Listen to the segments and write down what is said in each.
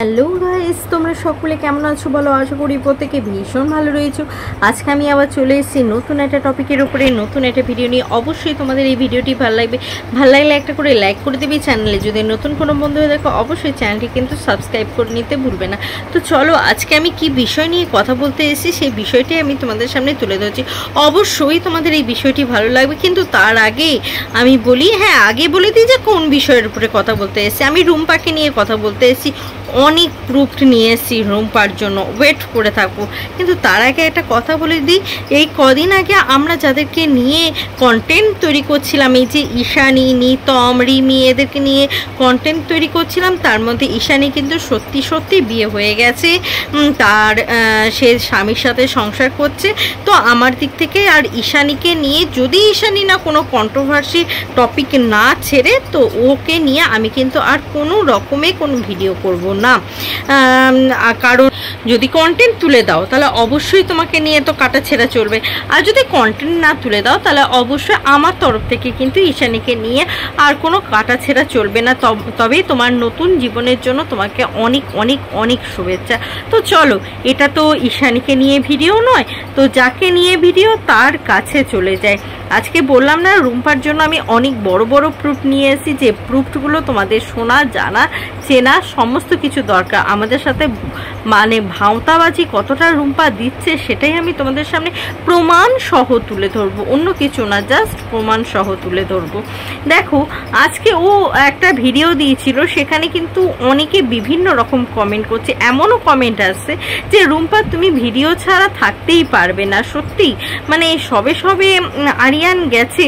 Hello guys, তোমরা সকলে কেমন আছো বলো? আশা করি প্রত্যেকে ভীষণ ভালো রয়েছো। আজকে আমি আবার চলে এসেছি নতুন একটা টপিকের উপরে, নতুন একটা ভিডিও নিয়ে। অবশ্যই তোমাদের এই ভিডিওটি ভালো লাগবে, ভালো লাগলে একটা করে লাইক করে দেবে। চ্যানেলে যদি নতুন কোনো বন্ধু হয়ে দেখো, অবশ্যই চ্যানেলটি কিন্তু সাবস্ক্রাইব করে নিতে ভুলবে না। তো চলো, আজকে আমি কি বিষয় নিয়ে কথা বলতে এসেছি সেই বিষয়টি আমি তোমাদের সামনে তুলে ধরছি। অবশ্যই তোমাদের এই বিষয়টি ভালো লাগবে, কিন্তু তার আগে আমি বলি, আগে বলে দিই যে কোন বিষয়ের উপরে কথা বলতে এসেছি। আমি রুম্পাকে নিয়ে কথা বলতে এসেছি। অনেক প্রুফ নিয়ে এসেছি রুম্পার জন্য, ওয়েট করে থাকবো। কিন্তু তার আগে একটা কথা বলে দিই, এই কদিন আগে আমরা যাদেরকে নিয়ে কন্টেন্ট তৈরি করছিলাম, এই যে ঈশানী, নিতম, রিমি, এদেরকে নিয়ে কন্টেন্ট তৈরি করছিলাম, তার মধ্যে ঈশানী কিন্তু সত্যি সত্যি বিয়ে হয়ে গেছে। তার সে স্বামীর সাথে সংসার করছে। তো আমার দিক থেকে আর ঈশানীকে নিয়ে, যদি ঈশানী না কোনো কন্ট্রোভার্সি টপিক না ছেড়ে, তো ওকে নিয়ে আমি কিন্তু আর কোনো রকমে কোনো ভিডিও করব না। কারণ যদি কন্টেন্ট তুলে দাও তাহলে অবশ্যই তোমাকে নিয়ে তো কাটা ছেঁড়া চলবে, আর যদি কন্টেন্ট না তুলে দাও তাহলে অবশ্যই আমার তরফ থেকে কিন্তু ঈশানীকে নিয়ে আর কোনো কাটা ছেঁড়া চলবে না। তবেই তোমার নতুন জীবনের জন্য তোমাকে অনেক অনেক অনেক শুভেচ্ছা। তো চলো, এটা তো ঈশানীকে নিয়ে ভিডিও নয়, তো যাকে নিয়ে ভিডিও তার কাছে চলে যায়। আজকে বললাম না, রুম্পার জন্য আমি অনেক বড় বড় প্রুফ নিয়ে এসেছি, যে প্রুফগুলো তোমাদের শোনা, জানা, চেনা সমস্ত কিছু দরকার। আমাদের সাথে মানে ভাঁওতাবাজি কতটা রুম্পা দিচ্ছে সেটাই আমি তোমাদের সামনে প্রমাণ সহ তুলে ধরবো, অন্য কিছু না, জাস্ট প্রমাণ সহ তুলে ধরবো। দেখো, আজকে ও একটা ভিডিও দিয়েছিল, সেখানে কিন্তু অনেকে বিভিন্ন রকম কমেন্ট করছে। এমনও কমেন্ট আসছে যে রুম্পা তুমি ভিডিও ছাড়া থাকতেই পারবে না। সত্যি মানে সবে সবে আরিয়ান গেছে,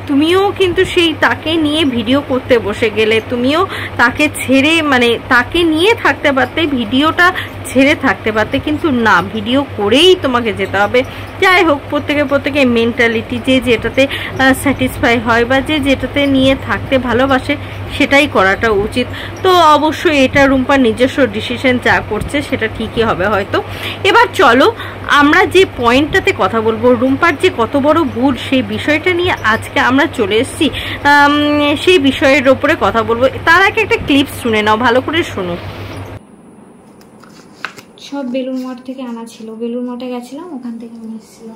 তুমিও কিন্তু সেই তাকে নিয়ে ভিডিও করতে বসে গেলে, তুমিও তাকে ছেড়ে মানে তাকে নিয়ে থাকতে পারতে, ভিডিওটা ছেড়ে থাকতে পারতে, কিন্তু না, ভিডিও করেই তোমাকে যেতে হবে। যাই হোক, প্রত্যেকে মেন্টালিটি, যে যেটাতে স্যাটিসফাই হয় বা যে যেটাতে নিয়ে থাকতে ভালোবাসে সেটাই করাটা উচিত। তো অবশ্যই এটা রুম্পার নিজস্ব ডিসিশন, যা করছে সেটা ঠিকই হবে হয়তো। এবার চলো, আমরা যে পয়েন্টটাতে কথা বলবো, রুম্পার যে কত বড় ভুল, সেই বিষয়টা নিয়ে আজকে আমরা চলে এসেছি। সেই বিষয়ের ওপরে কথা বলবো। তার আগে একটা ক্লিপস শুনে নাও, ভালো করে শোনো। সব বেলুর মঠ থেকে আনা ছিল, বেলুর মঠে গেছিলাম, ওখান থেকে নিয়ে এসেছিল।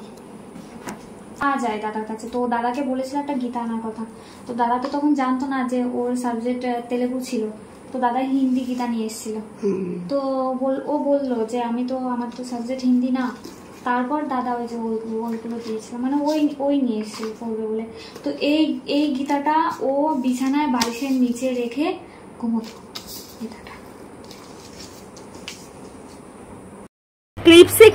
যায় দাদার কাছে, তো দাদাকে বলেছিল একটা গীতা আনার কথা। তো দাদা তো তখন জানতো না যে ওর সাবজেক্ট তেলেগু ছিল, তো দাদা হিন্দি গীতা নিয়ে এসেছিল। তো ও বললো যে আমার তো সাবজেক্ট হিন্দি না। তারপর দাদা ওই যে ওইগুলো দিয়েছিল, মানে ওই নিয়ে এসেছিল পড়বে বলে। তো এই গীতাটা ও বিছানায় বালিশের নিচে রেখে ঘুমোতো। গীতাটা ক্লিপসে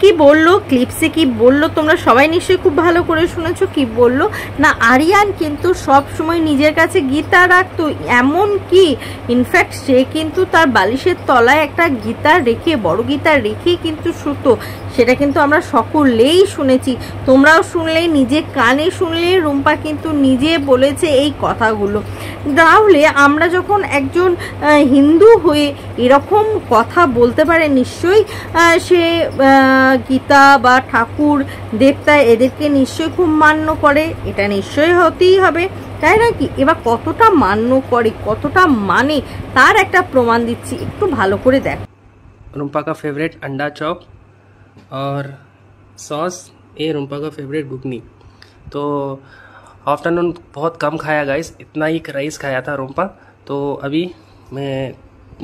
কি বললো তোমরা সবাই নিশ্চয়ই খুব ভালো করে শুনেছো। কি বললো না, আরিয়ান কিন্তু সব সময় নিজের কাছে গীতা রাখতো। এমন কি ইনফ্যাক্ট সে কিন্তু তার বালিশের তলায় একটা গীতা রেখে, বড় গীতা রেখে কিন্তু শুতো। সেটা কিন্তু আমরা সকলেই শুনেছি, তোমরাও শুনলে, নিজে কানে শুনলে। রুম্পা কিন্তু নিজে বলেছে এই কথাগুলো। তাহলে আমরা যখন একজন হিন্দু হয়ে এরকম কথা বলতে পারে, নিশ্চয়ই সে গীতা বা ঠাকুর দেবতা এদেরকে নিশ্চয়ই খুব মান্য করে, এটা নিশ্চয়ই হতেই হবে, তাই নাকি? এবার কতটা মান্য করে, কতটা মানে, তার একটা প্রমাণ দিচ্ছি, একটু ভালো করে দেখ। रूम्पा का फेवरेट अंडा चॉप और सॉस, ये रूम्पा का फेवरेट घुगनी। तो आफ्टरनून बहुत कम खाया गाइस, इतना ही राइस खाया था रूम्पा। तो अभी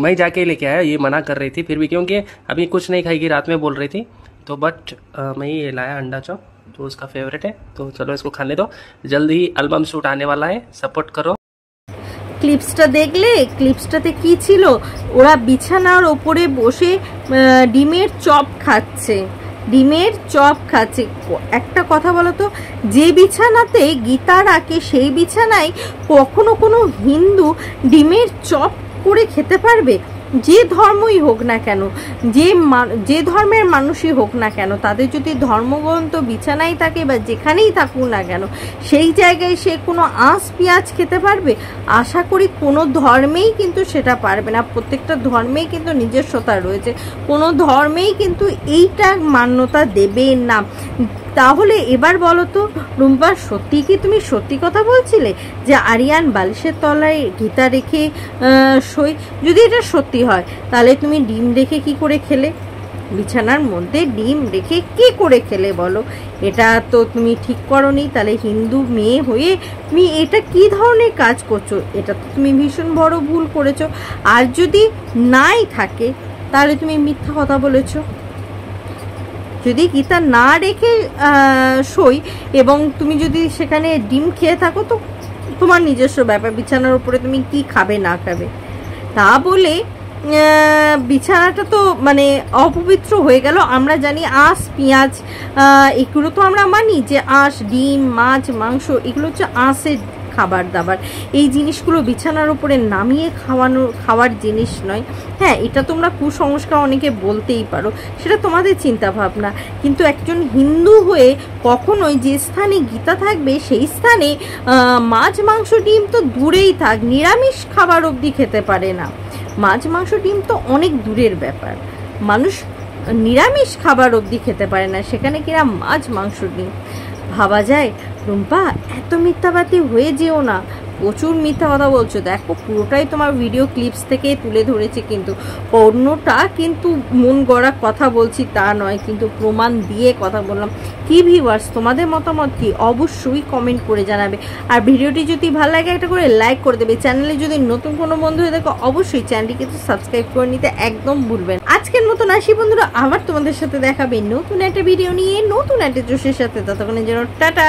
मैं जाके लेके आया, ये मना कर रही थी फिर भी, क्योंकि अभी कुछ नहीं खाएगी, रात में बोल रही थी। तो बट मैं ये लाया अंडा चॉप, तो उसका फेवरेट है। तो चलो इसको खाने दो, जल्दी ही एल्बम शूट आने वाला है, सपोर्ट करो। ক্লিপসটা দেখলে? ক্লিপসটাতে কি ছিল? ওরা বিছানার ওপরে বসে ডিমের চপ খাচ্ছে, একটা কথা বলো তো, যে বিছানাতে গীতা রাখে সেই বিছানায় কখনো কোনো হিন্দু ডিমের চপ করে খেতে পারবে? যে ধর্মই হোক না কেন, যে ধর্মের মানুষই হোক না কেন, তাদের যদি ধর্মগ্রন্থ বিছানায় থাকে বা যেখানেই থাকুক না কেন, সেই জায়গায় সে কোনো আঁশ পেঁয়াজ খেতে পারবে? আশা করি কোনো ধর্মেই কিন্তু সেটা পারবে না। প্রত্যেকটা ধর্মেই কিন্তু নিজস্বতা রয়েছে, কোনো ধর্মেই কিন্তু এইটা মান্যতা দেবে না। তাহলে এবার বলো তো রুম্পা, সত্যি কি তুমি সত্যি কথা বলছিলে যে আরিয়ান বালিশের তলায় গীতা রেখে শোয়? যদি এটা সত্যি হয় তাহলে তুমি ডিম রেখে কি করে খেলে? বিছানার মধ্যে ডিম রেখে কি করে খেলে বলো? এটা তো তুমি ঠিক করোনি। তাহলে হিন্দু মেয়ে হয়ে তুমি এটা কি ধরনের কাজ করছো? এটা তো তুমি ভীষণ বড় ভুল করেছো। আর যদি নাই থাকে তাহলে তুমি মিথ্যা কথা বলেছো। যদি গীতা না রেখে শোই এবং তুমি যদি সেখানে ডিম খেয়ে থাকো তো তোমার নিজস্ব ব্যাপার, বিছানার উপরে তুমি কি খাবে না খাবে। তা বলে বিছানাটা তো মানে অপবিত্র হয়ে গেল। আমরা জানি আঁশ পেঁয়াজ এগুলো তো আমরা মানি যে আঁশ, ডিম, মাছ, মাংস এগুলো হচ্ছে আঁশের খাবার দাবার। এই জিনিসগুলো বিছানার উপরে নামিয়ে খাওয়ার জিনিস নয়। হ্যাঁ, এটা তোমরা কুসংস্কার অনেকে বলতেই পারো, সেটা তোমাদের চিন্তা ভাবনা। কিন্তু একজন হিন্দু হয়ে কখনোই যে স্থানে গীতা থাকবে সেই স্থানে মাছ, মাংস, ডিম তো দূরেই থাক, নিরামিষ খাবার অবধি খেতে পারে না। মাছ, মাংস, ডিম তো অনেক দূরের ব্যাপার। মানুষ নিরামিষ খাবার অবধি খেতে পারে না, সেখানে কিনা মাছ, মাংস, ডিম। ভাবা যায়? রুম্পা, এত মিথ্যাবাদী হয়ে যেও না, প্রচুর মিথ্যা কথা বলছো। দেখো, পুরোটাই তোমার ভিডিও ক্লিপস থেকে তুলে ধরেছে, কিন্তু অন্যটা কিন্তু মন গড়া কথা বলছি তা নয়, কিন্তু প্রমাণ দিয়ে কথা বললাম। কি ভিউয়ার্স, তোমাদের মতামত কি অবশ্যই কমেন্ট করে জানাবে। আর ভিডিওটি যদি ভালো লাগে একটা করে লাইক করে দেবে। চ্যানেলে যদি নতুন কোনো বন্ধু হয়ে দেখো অবশ্যই চ্যানেলটি কিন্তু সাবস্ক্রাইব করে নিতে একদম ভুলবেন। আজকের মতন আসি বন্ধুরা, আবার তোমাদের সাথে দেখাবে নতুন একটা ভিডিও নিয়ে, নতুন একটা জোশের সাথে। ততক্ষণের জন্য টাটা।